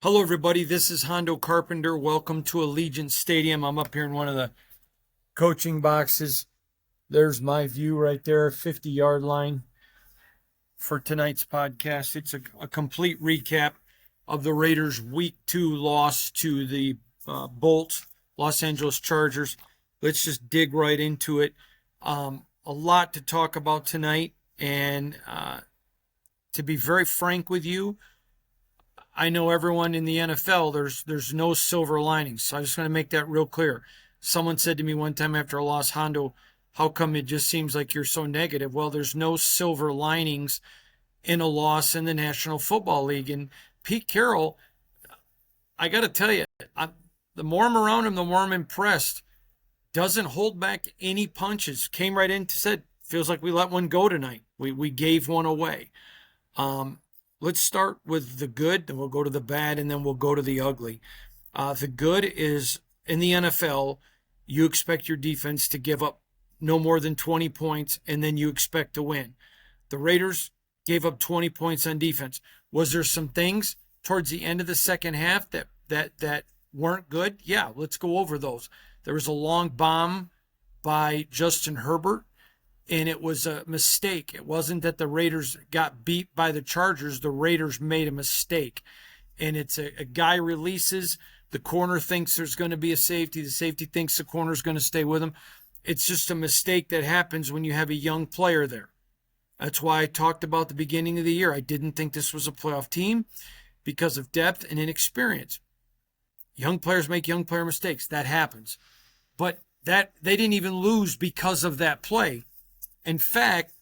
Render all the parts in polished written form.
Hello, everybody. This is Hondo Carpenter. Welcome to Allegiant Stadium. I'm up here in one of the coaching boxes. There's my view right there, 50-yard line for tonight's podcast. It's a complete recap of the Raiders' Week 2 loss to the Bolts, Los Angeles Chargers. Let's just dig right into it. A lot to talk about tonight, and to be very frank with you, I know everyone in the NFL, there's no silver linings. So I just want to make that real clear. Someone said to me one time after a loss, Hondo, how come it just seems like you're so negative? Well, there's no silver linings in a loss in the National Football League. And Pete Carroll, I got to tell you, the more I'm around him, the more I'm impressed. Doesn't hold back any punches. Came right in, said, feels like we let one go tonight. We gave one away. Let's start with the good, then we'll go to the bad, and then we'll go to the ugly. The good is, in the NFL, you expect your defense to give up no more than 20 points, and then you expect to win. The Raiders gave up 20 points on defense. Was there some things towards the end of the second half that weren't good? Yeah, let's go over those. There was a long bomb by Justin Herbert, and it was a mistake. It wasn't that the Raiders got beat by the Chargers. The Raiders made a mistake. And it's a guy releases, the corner thinks there's going to be a safety, the safety thinks the corner's going to stay with him. It's just a mistake that happens when you have a young player there. That's why I talked about the beginning of the year. I didn't think this was a playoff team because of depth and inexperience. Young players make young player mistakes. That happens. But they didn't even lose because of that play. In fact,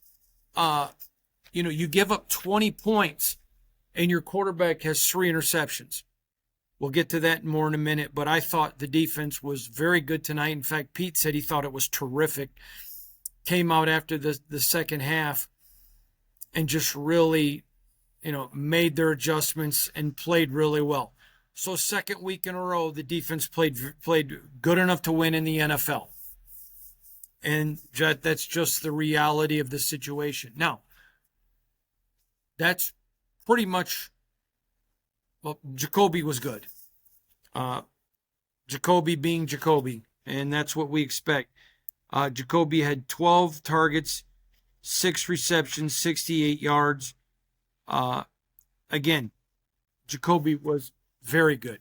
you give up 20 points and your quarterback has 3 interceptions. We'll get to that more in a minute, but I thought the defense was very good tonight. In fact, Pete said he thought it was terrific. Came out after the second half and just really, made their adjustments and played really well. So second week in a row, the defense played good enough to win in the NFL. And that's just the reality of the situation. Now, that's pretty much, Jacoby was good. Jacoby being Jacoby, and that's what we expect. Jacoby had 12 targets, 6 receptions, 68 yards. Again, Jacoby was very good.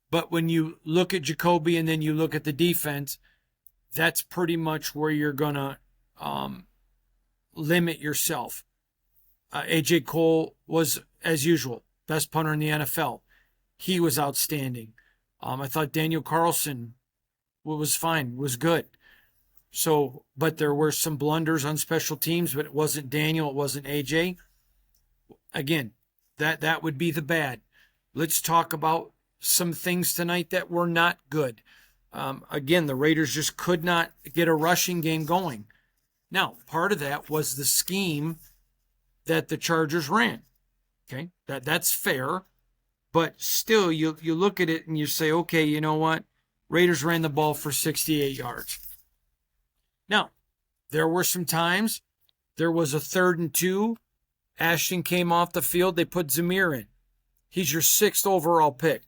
But when you look at Jacoby and then you look at the defense, that's pretty much where you're going to limit yourself. A.J. Cole was, as usual, best punter in the NFL. He was outstanding. I thought Daniel Carlson was fine, was good. So, but there were some blunders on special teams, but it wasn't Daniel, it wasn't A.J. Again, that would be the bad. Let's talk about some things tonight that were not good. Again, the Raiders just could not get a rushing game going. Now, part of that was the scheme that the Chargers ran. Okay, that's fair, but still, you look at it and you say, okay, you know what? Raiders ran the ball for 68 yards. Now, there were some times there was a 3rd and 2. Ashton came off the field. They put Zamir in. He's your 6th overall pick,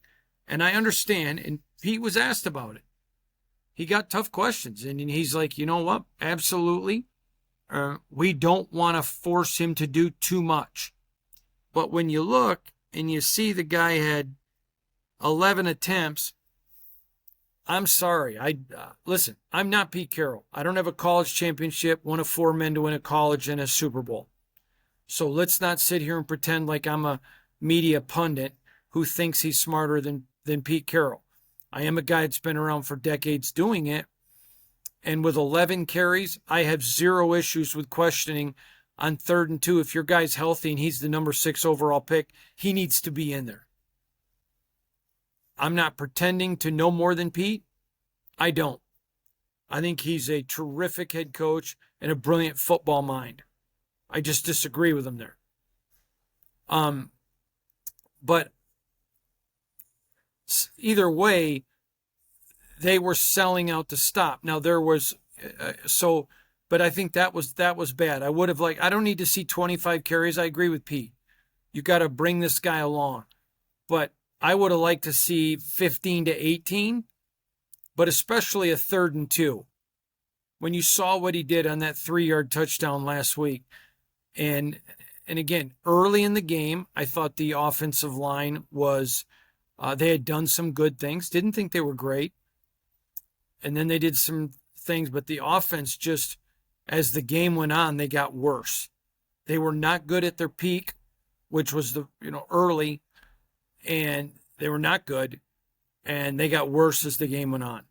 and I understand. And Pete was asked about it. He got tough questions, and he's like, you know what? Absolutely. We don't want to force him to do too much. But when you look and you see the guy had 11 attempts, I'm sorry. Listen, I'm not Pete Carroll. I don't have a college championship, one of 4 men to win a college and a Super Bowl. So let's not sit here and pretend like I'm a media pundit who thinks he's smarter than Pete Carroll. I am a guy that's been around for decades doing it. And with 11 carries, I have 0 issues with questioning on 3rd and 2. If your guy's healthy and he's the number 6 overall pick, he needs to be in there. I'm not pretending to know more than Pete. I don't. I think he's a terrific head coach and a brilliant football mind. I just disagree with him there. But either way, they were selling out to stop. Now there was but I think that was bad. I would have I don't need to see 25 carries. I agree with Pete. You got to bring this guy along. But I would have liked to see 15-18, but especially a 3rd and 2. When you saw what he did on that 3-yard touchdown last week, and again, early in the game, I thought the offensive line was, they had done some good things. Didn't think they were great. And then they did some things, but the offense just, as the game went on, they got worse. They were not good at their peak, which was early, and they were not good, and they got worse as the game went on.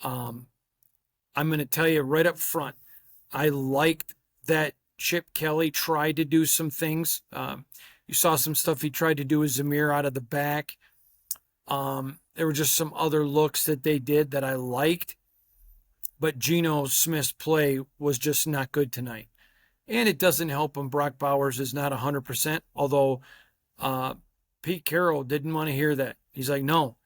I'm going to tell you right up front, I liked that Chip Kelly tried to do some things. You saw some stuff he tried to do with Zamir out of the back. There were just some other looks that they did that I liked. But Geno Smith's play was just not good tonight. And it doesn't help when Brock Bowers is not 100%, although Pete Carroll didn't want to hear that. He's like, no,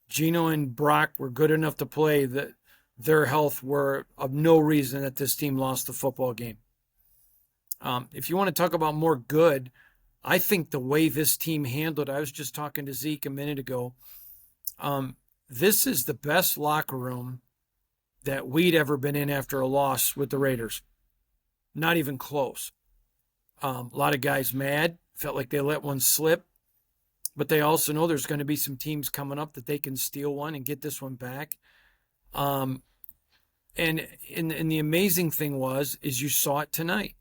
Geno and Brock were good enough to play, that their health were of no reason that this team lost the football game. If you want to talk about more good, I think the way this team handled, I was just talking to Zeke a minute ago, this is the best locker room that we'd ever been in after a loss with the Raiders. Not even close. A lot of guys mad, felt like they let one slip, but they also know there's going to be some teams coming up that they can steal one and get this one back. And the amazing thing is you saw it tonight.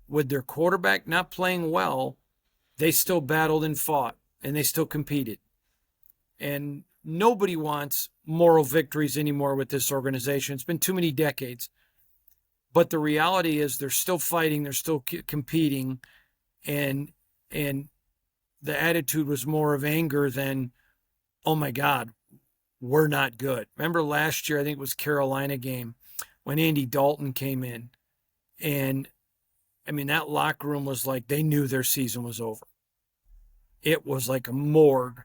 With their quarterback not playing well, they still battled and fought, and they still competed. And nobody wants moral victories anymore with this organization. It's been too many decades. But the reality is they're still fighting, they're still competing, and the attitude was more of anger than, oh my God, we're not good. Remember last year, I think it was Carolina game, when Andy Dalton came in, and that locker room was like they knew their season was over. It was like a morgue.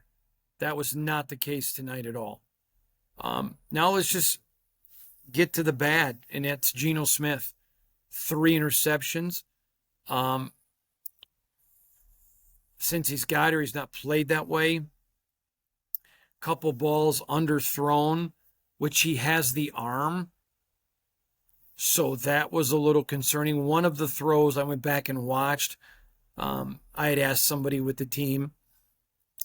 That was not the case tonight at all. Now let's just get to the bad, and that's Geno Smith. 3 interceptions. Since he's got her, he's not played that way. Couple balls underthrown, which he has the arm. So that was a little concerning. One of the throws I went back and watched. I had asked somebody with the team,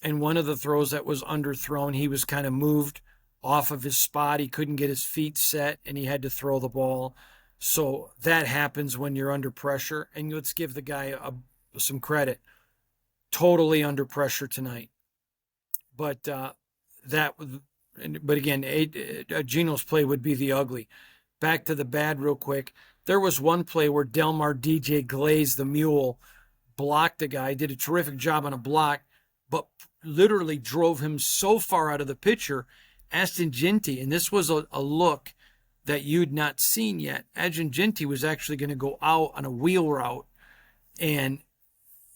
and one of the throws that was underthrown, he was kind of moved off of his spot. He couldn't get his feet set, and he had to throw the ball. So that happens when you're under pressure. And let's give the guy some credit. Totally under pressure tonight. But again, Geno's play would be the ugly. Back to the bad real quick. There was one play where Delmar DJ Glaze, the mule, blocked the guy, did a terrific job on a block, but literally drove him so far out of the picture. Ashton Ginty, and this was a look that you'd not seen yet. Ashton Ginty was actually going to go out on a wheel route, and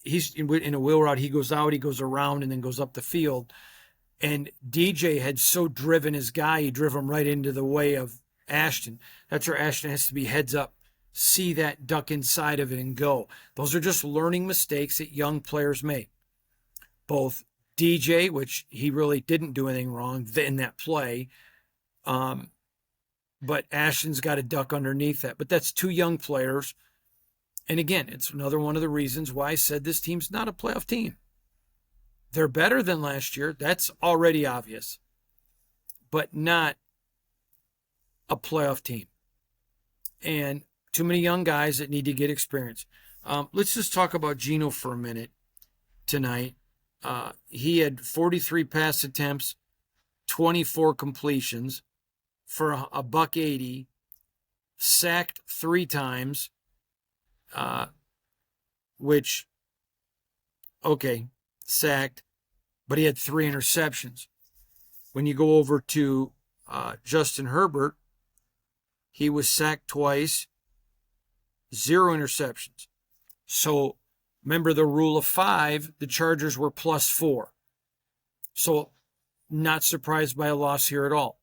he's in a wheel route. He goes out, he goes around, and then goes up the field. And DJ had so driven his guy, he drove him right into the way of Ashton. That's where Ashton has to be heads up, see that, duck inside of it, and go. Those are just learning mistakes that young players make. Both DJ, which he really didn't do anything wrong in that play, but Ashton's got to duck underneath that. But that's 2 young players. And again, it's another one of the reasons why I said this team's not a playoff team. They're better than last year. That's already obvious. But not a playoff team. And too many young guys that need to get experience. Let's just talk about Geno for a minute tonight. He had 43 pass attempts, 24 completions for a $180, sacked 3 times, sacked, but he had 3 interceptions. When you go over to Justin Herbert, he was sacked twice, 0 interceptions. So remember the rule of 5, the Chargers were +4. So not surprised by a loss here at all.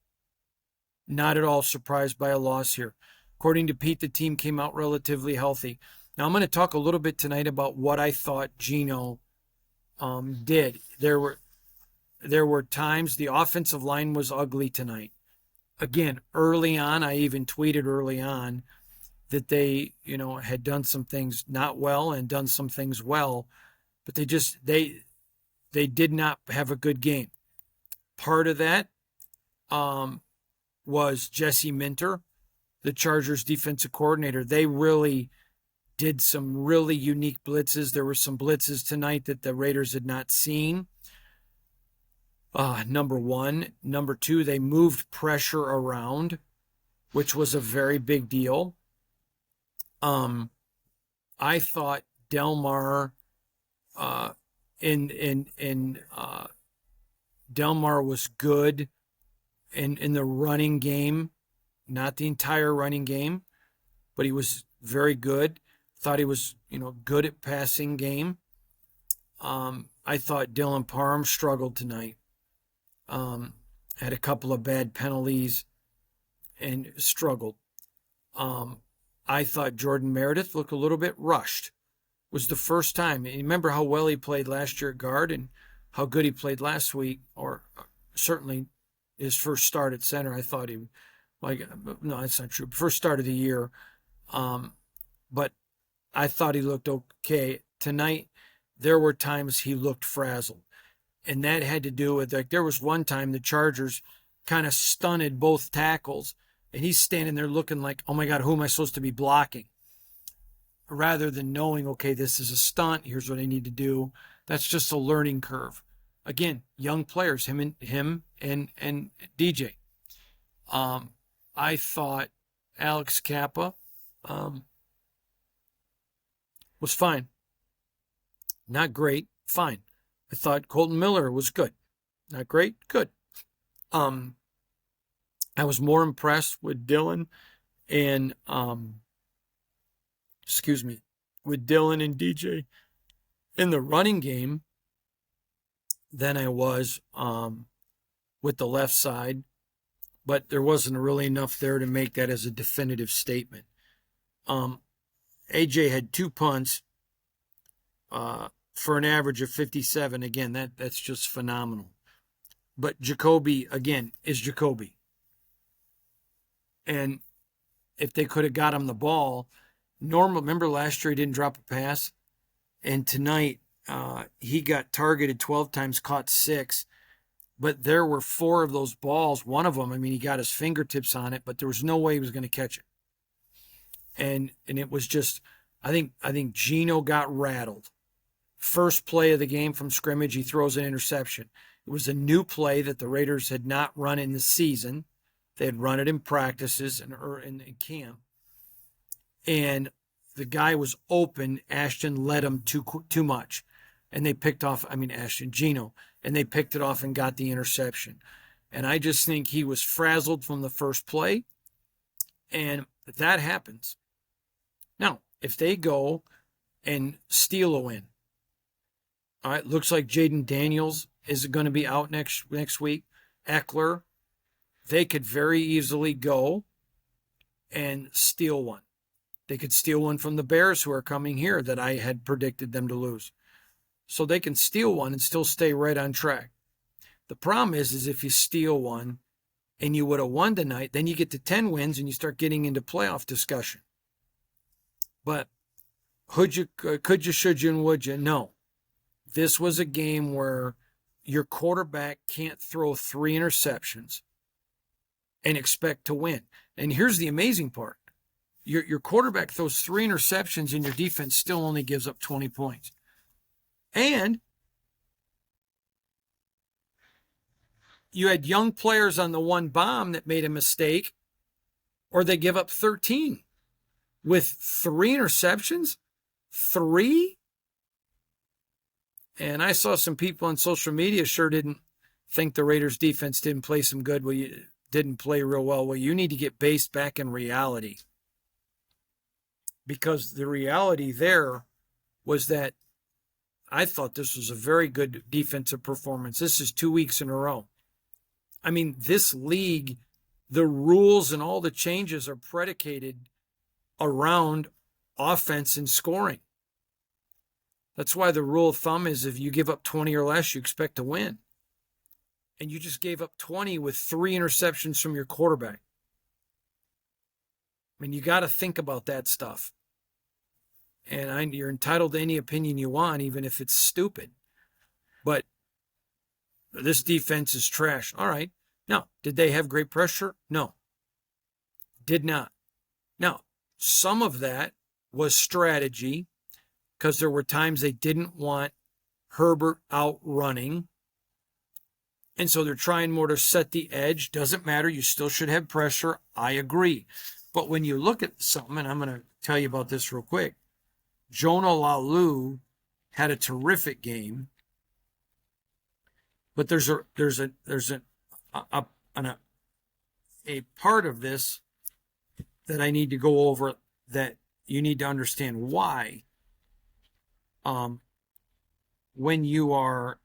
Not at all surprised by a loss here. According to Pete, the team came out relatively healthy. Now I'm going to talk a little bit tonight about what I thought Geno did. There were times the offensive line was ugly tonight. Again, early on, I even tweeted early on that they, had done some things not well and done some things well, but they did not have a good game. Part of that was Jesse Minter, the Chargers defensive coordinator. They really did some really unique blitzes. There were some blitzes tonight that the Raiders had not seen. Number one. Number two, they moved pressure around, which was a very big deal. I thought Delmar Delmar was good in the running game, not the entire running game, but he was very good. Thought he was, good at passing game. I thought Dylan Parham struggled tonight. Had a couple of bad penalties and struggled. I thought Jordan Meredith looked a little bit rushed. Was the first time. And remember how well he played last year at guard and how good he played last week, or certainly his first start at center. I thought no, that's not true. First start of the year. But I thought he looked okay. Tonight, there were times he looked frazzled. And that had to do with, there was one time the Chargers kind of stunted both tackles, and he's standing there looking like, oh my God, who am I supposed to be blocking? Rather than knowing, okay, this is a stunt, here's what I need to do. That's just a learning curve. Again, young players, him and DJ. I thought Alex Kappa was fine. Not great, fine. I thought Colton Miller was good. Not great, good. I was more impressed with Dylan and with Dylan and DJ in the running game than I was with the left side, but there wasn't really enough there to make that as a definitive statement. AJ had 2 punts for an average of 57. Again, that's just phenomenal. But Jacoby, again, is Jacoby. And if they could have got him the ball, remember last year he didn't drop a pass? And tonight he got targeted 12 times, caught 6. But there were 4 of those balls. One of them, he got his fingertips on it, but there was no way he was going to catch it. And it was just, I think Gino got rattled. First play of the game from scrimmage, he throws an interception. It was a new play that the Raiders had not run in the season. They had run it in practices and in camp. And the guy was open. Ashton led him too much. And they picked off, Gino. And they picked it off and got the interception. And I just think he was frazzled from the first play. And that happens. Now, if they go and steal a win, all right, looks like Jaden Daniels is going to be out next week. Eckler, they could very easily go and steal one. They could steal one from the Bears, who are coming here, that I had predicted them to lose. So they can steal one and still stay right on track. The problem is if you steal one and you would have won tonight, then you get to 10 wins and you start getting into playoff discussion. But could you, should you, and would you? No. This was a game where your quarterback can't throw 3 interceptions and expect to win. And here's the amazing part. Your quarterback throws 3 interceptions and your defense still only gives up 20 points. And you had young players on the one bomb that made a mistake, or they give up 13 with 3 interceptions. 3? And I saw some people on social media sure didn't think the Raiders defense didn't play some good. Well, you didn't play real well. Well, you need to get based back in reality. Because the reality there was that I thought this was a very good defensive performance. This is 2 weeks in a row. This league, the rules and all the changes are predicated around offense and scoring. That's why the rule of thumb is if you give up 20 or less, you expect to win. And you just gave up 20 with 3 interceptions from your quarterback. I mean, you got to think about that stuff. And you're entitled to any opinion you want, even if it's stupid. But this defense is trash. All right. Now, did they have great pressure? No. Did not. Now, some of that was strategy because there were times they didn't want Herbert out running. And so they're trying more to set the edge. Doesn't matter. You still should have pressure. I agree. But when you look at something, and I'm going to tell you about this real quick, Jonah Lalu had a terrific game. But there's a part of this that I need to go over that you need to understand why. When you are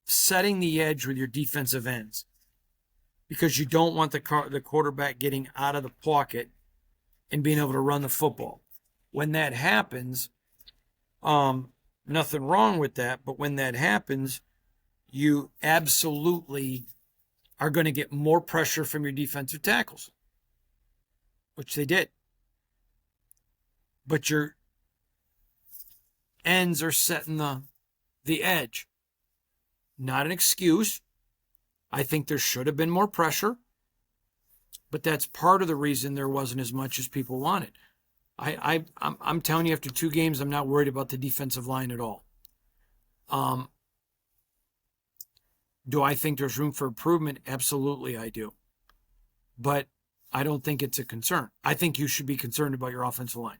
setting the edge with your defensive ends, because you don't want the quarterback getting out of the pocket and being able to run the football. When that happens, nothing wrong with that, but when that happens, you absolutely are going to get more pressure from your defensive tackles, which they did. But your ends are setting the edge. Not an excuse. I think there should have been more pressure, but that's part of the reason there wasn't as much as people wanted. I'm telling you, after 2 games, I'm not worried about the defensive line at all. Do I think there's room for improvement? Absolutely, I do. But I don't think it's a concern. I think you should be concerned about your offensive line,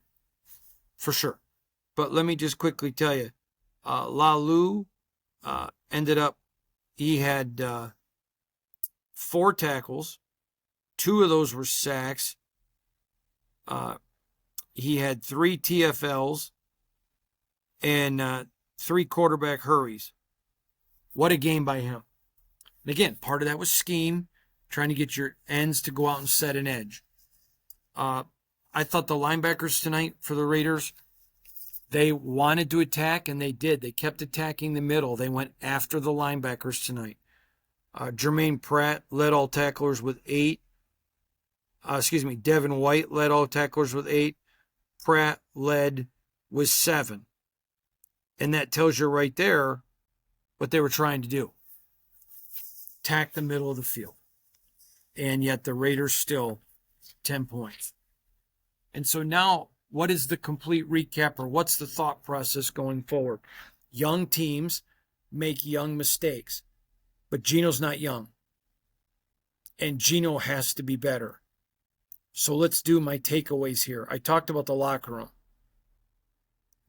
for sure. But let me just quickly tell you, Lalu ended up, he had 4 tackles. 2 of those were sacks. He had 3 TFLs and 3 quarterback hurries. What a game by him. And again, part of that was scheme, trying to get your ends to go out and set an edge. I thought the linebackers tonight for the Raiders, they wanted to attack, and they did. They kept attacking the middle. They went after the linebackers tonight. Jermaine Pratt led all tacklers with 8. Devin White led all tacklers with 8. Pratt led with 7. And that tells you right there what they were trying to do. Attack the middle of the field. And yet the Raiders still 10 points. And so now, what is the complete recap, or what's the thought process going forward? Young teams make young mistakes. But Geno's not young. And Geno has to be better. So let's do my takeaways here. I talked about the locker room.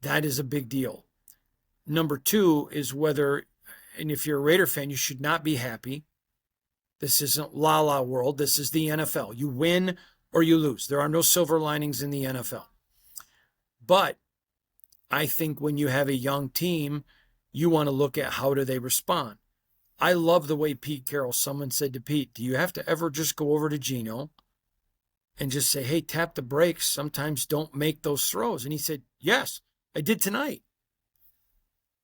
That is a big deal. Number 2 is whether, and if you're a Raider fan, you should not be happy. This isn't la-la world. This is the NFL. You win or you lose. There are no silver linings in the NFL. But I think when you have a young team, you want to look at how do they respond. I love the way Pete Carroll, someone said to Pete, do you have to ever just go over to Geno and just say, hey, tap the brakes. Sometimes don't make those throws. And he said, yes, I did tonight.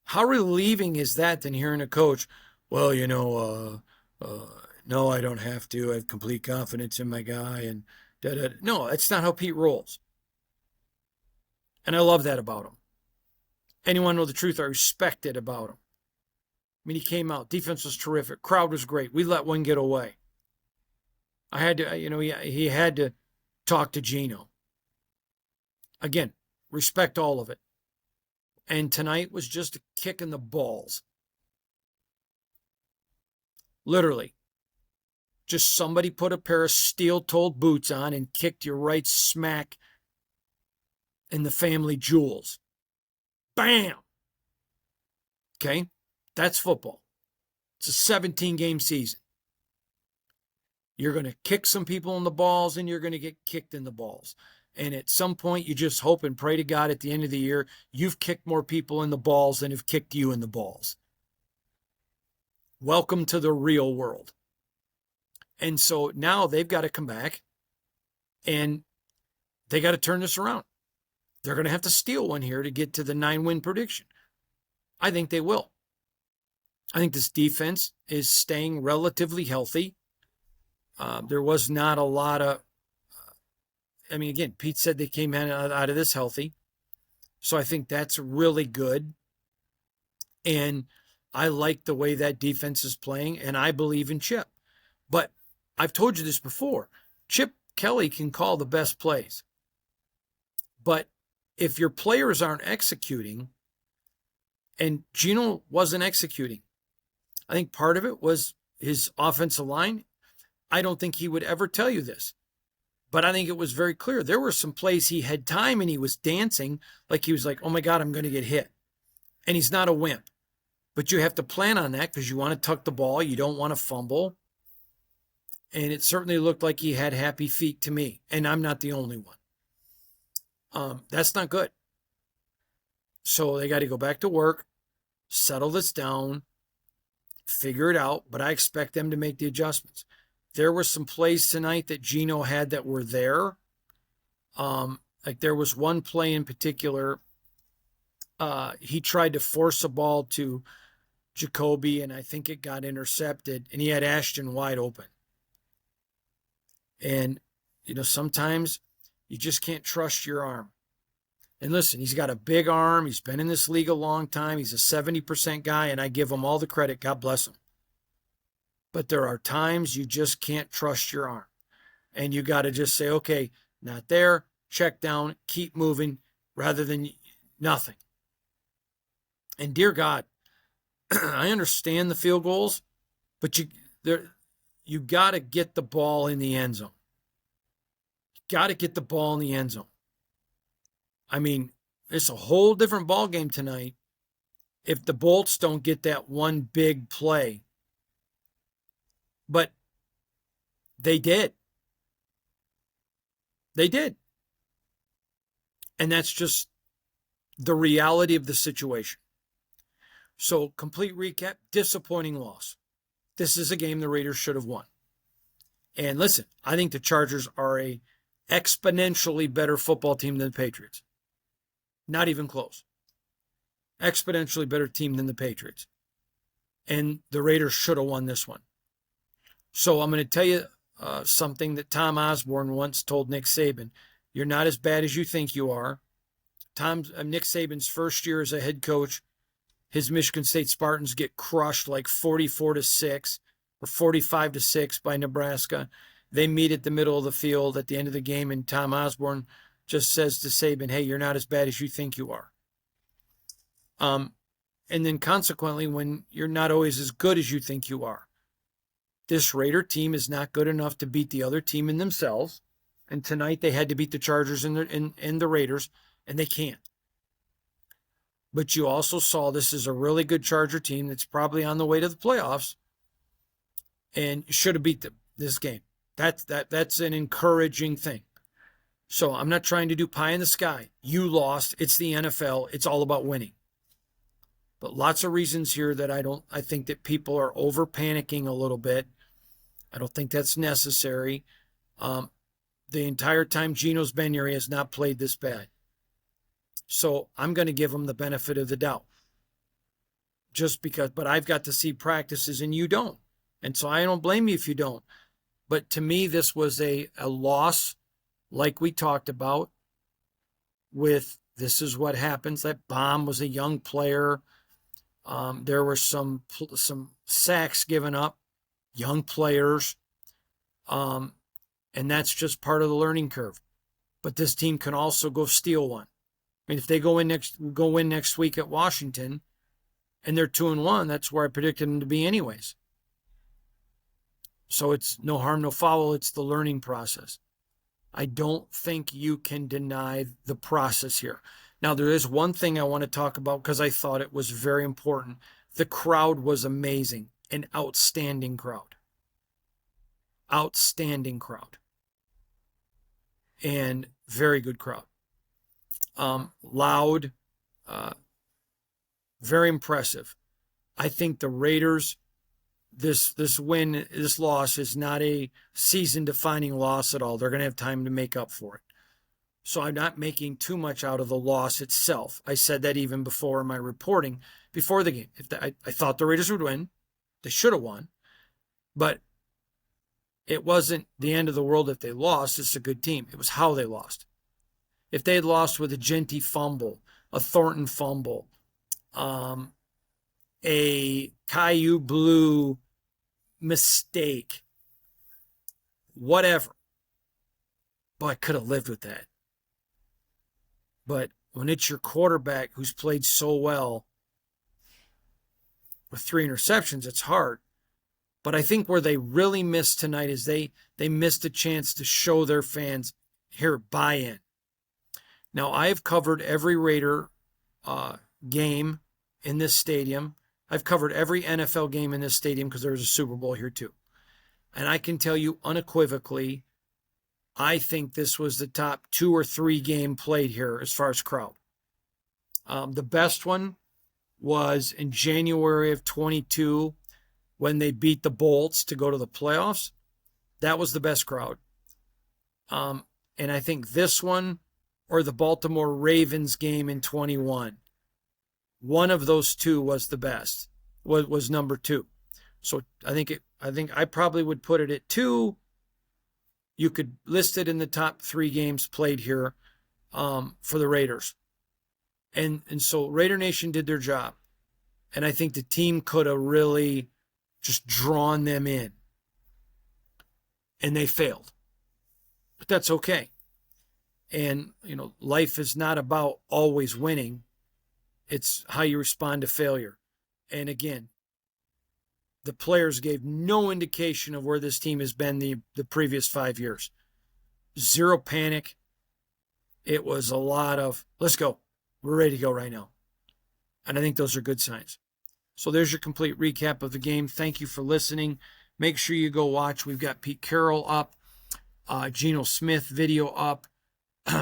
How relieving is that than hearing a coach, well, no, I don't have to. I have complete confidence in my guy. And da-da. No, that's not how Pete rolls. And I love that about him. Anyone know the truth? I respect it about him. I mean, he came out. Defense was terrific. Crowd was great. We let one get away. I had to, he had to talk to Geno. Again, respect all of it. And tonight was just a kick in the balls. Literally. Just somebody put a pair of steel-toed boots on and kicked you right smack in the family jewels. Bam! Okay? That's football. It's a 17-game season. You're going to kick some people in the balls, and you're going to get kicked in the balls. And at some point, you just hope and pray to God at the end of the year, you've kicked more people in the balls than have kicked you in the balls. Welcome to the real world. And so now they've got to come back, and they got to turn this around. they're going to have to steal one here to get to the 9-win prediction. I think they will. I think this defense is staying relatively healthy. There was not a lot of, again, Pete said they came out of this healthy. So I think that's really good. And I like the way that defense is playing, and I believe in Chip. But I've told you this before. Chip Kelly can call the best plays. But if your players aren't executing, and Geno wasn't executing, I think part of it was his offensive line. I don't think he would ever tell you this, but I think it was very clear. There were some plays he had time and he was dancing like he was like, oh my God, I'm going to get hit. And he's not a wimp. But you have to plan on that because you want to tuck the ball. You don't want to fumble. And it certainly looked like he had happy feet to me. And I'm not the only one. That's not good. So they got to go back to work, settle this down, figure it out. But I expect them to make the adjustments. There were some plays tonight that Geno had that were there. Like there was one play in particular. He tried to force a ball to Jacoby, and I think it got intercepted, and he had Ashton wide open. And, sometimes you just can't trust your arm. And listen, he's got a big arm. He's been in this league a long time. He's a 70% guy, and I give him all the credit. God bless him. But there are times you just can't trust your arm. And you got to just say, okay, not there, check down, keep moving, rather than nothing. And dear God, I understand the field goals, but you got to get the ball in the end zone. You got to get the ball in the end zone. It's a whole different ball game tonight if the Bolts don't get that one big play. But they did. They did. And that's just the reality of the situation. So, complete recap, disappointing loss. This is a game the Raiders should have won. And listen, I think the Chargers are a exponentially better football team than the Patriots. Not even close. Exponentially better team than the Patriots. And the Raiders should have won this one. So I'm going to tell you something that Tom Osborne once told Nick Saban. You're not as bad as you think you are. Nick Saban's first year as a head coach, his Michigan State Spartans get crushed like 44-6 or 45-6 by Nebraska. They meet at the middle of the field at the end of the game, and Tom Osborne just says to Saban, hey, you're not as bad as you think you are. And then consequently, when you're not always as good as you think you are. This Raider team is not good enough to beat the other team in themselves. And tonight they had to beat the Chargers and the Raiders, and they can't. But you also saw this is a really good Charger team that's probably on the way to the playoffs and should have beat them this game. That's an encouraging thing. So I'm not trying to do pie in the sky. You lost. It's the NFL. It's all about winning. But lots of reasons here that I think that people are over panicking a little bit. I don't think that's necessary. The entire time Geno's been here, he has not played this bad. So I'm going to give him the benefit of the doubt. Just because, but I've got to see practices and you don't. And so I don't blame you if you don't. But to me, this was a loss like we talked about with this is what happens. That Bomb was a young player. There were some sacks given up, young players. And that's just part of the learning curve. But this team can also go steal one. If they go win next week at Washington and they're 2-1, that's where I predicted them to be anyways. So it's no harm, no foul. It's the learning process. I don't think you can deny the process here. Now, there is one thing I want to talk about because I thought it was very important. The crowd was amazing. An outstanding crowd. Outstanding crowd. And very good crowd. Loud. Very impressive. I think the Raiders, this loss is not a season-defining loss at all. They're going to have time to make up for it. So I'm not making too much out of the loss itself. I said that even before in my reporting before the game. I thought the Raiders would win. They should have won. But it wasn't the end of the world if they lost. It's a good team. It was how they lost. If they had lost with a Genty fumble, a Thornton fumble, a Caillou Blue mistake, whatever, boy, I could have lived with that. But when it's your quarterback who's played so well with 3 interceptions, it's hard. But I think where they really missed tonight is they missed a chance to show their fans, here, buy in. Now, I've covered every Raider game in this stadium. I've covered every NFL game in this stadium because there was a Super Bowl here too. And I can tell you unequivocally, I think this was the top 2 or 3 game played here as far as crowd. The best one was in January of 22 when they beat the Bolts to go to the playoffs. That was the best crowd. And I think this one or the Baltimore Ravens game in 21, one of those two was the best, was number 2. So I think I probably would put it at 2. You could list it in the top 3 games played here for the Raiders. And so Raider Nation did their job. And I think the team could have really just drawn them in. And they failed. But that's okay. And, life is not about always winning. It's how you respond to failure. And again, the players gave no indication of where this team has been the previous 5 years. Zero panic. It was a lot of, let's go. We're ready to go right now. And I think those are good signs. So there's your complete recap of the game. Thank you for listening. Make sure you go watch. We've got Pete Carroll up, Geno Smith video up,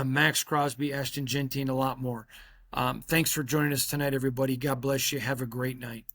Max Crosby, Ashton Genty, and a lot more. Thanks for joining us tonight, everybody. God bless you. Have a great night.